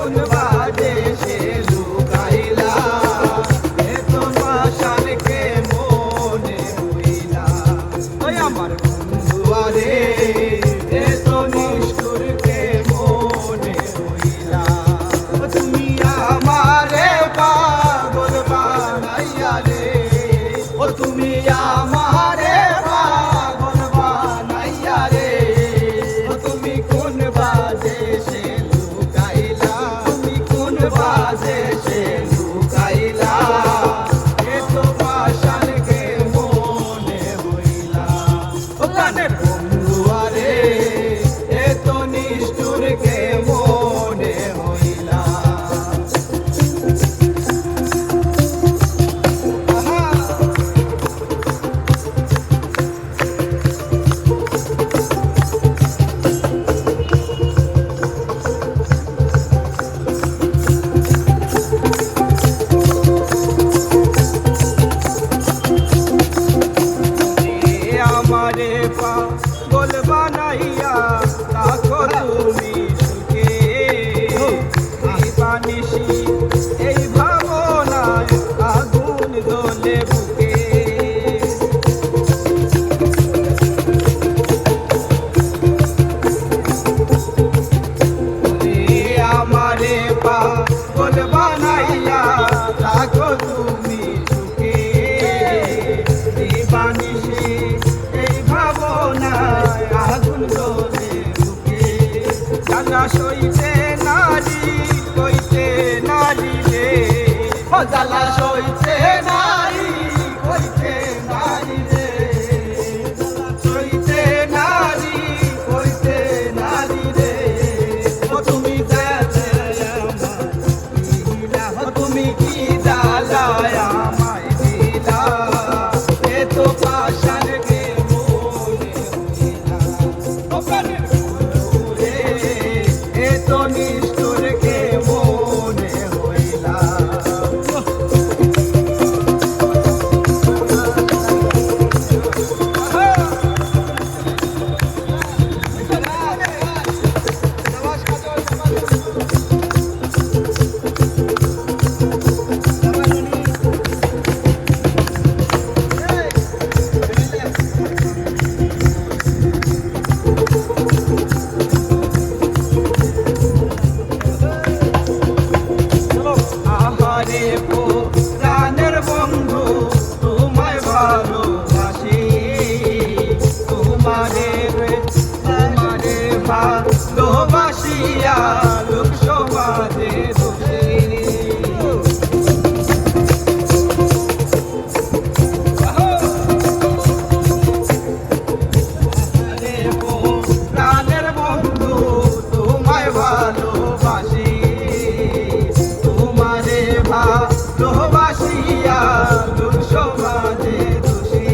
কোন বাজে সে লুকাইলা এত পাশানকে মনে হইলা ওই আমার বন্ধু আরে এত নিষ্ঠুরকে মনে হইলা তুমি আমারে পাগল বানাইয়া রে ও তুমি আমারে পাগল বানাইয়া রে ও তুমি কোন বাজে সে লুকাইলা তুমি কোন বাজে সে লুকাইলা এত পাশানকে মনে হইলা ও কানের বন্ধু আরে এত নিষ্ঠুরকে মনে হইলা আমারে পাগল বানাইয়া রাখো তুমি সুখে দিবানিশি এই ভাবনায় আগুন জ্বলে বুকে আমারে পাগল বানাইয়া রাখো তুমি সুখে দিবানিশি আগুন জ্বলে বুকে জ্বালা সইতে নারী কইতে নারী রে ও জ্বালা সইতে নারী কইতে নারী রে সইতে নারী কইতে নারী রে ও তুমি ও তুমি কি জ্বালায় আমায় দিলা এত পাশানকে এত নিষ্ঠুরকে মনে হইলা প্রাণের বন্ধু তোমায় ভালোবাসি তোমারে ভালোবাসিয়া লোক সমাজে দোষী প্রাণের বন্ধু তোমায় ভালোবাসি তোমারে ভালোবাসিয়া লোক সমাজে দোষী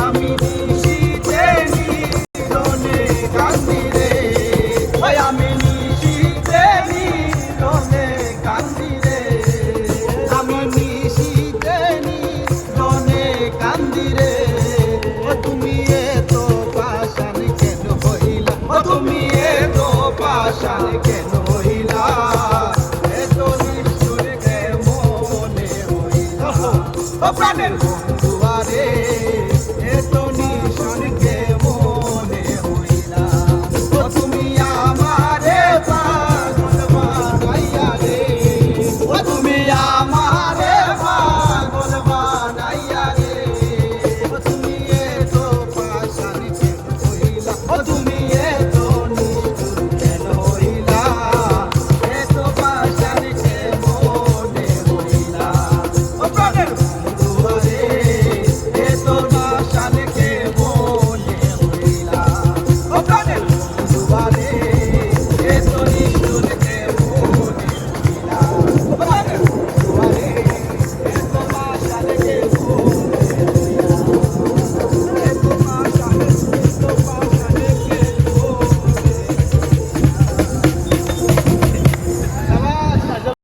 আমি নিশিতে নিরনে কান্দি রে ওই আমি নিশিতে নিরনে কান্দি রে আমি নিশিতে নিরনে কান্দি রে ও তুমি এত পাশান কেন হইলা ও তুমি এত পাশান কেন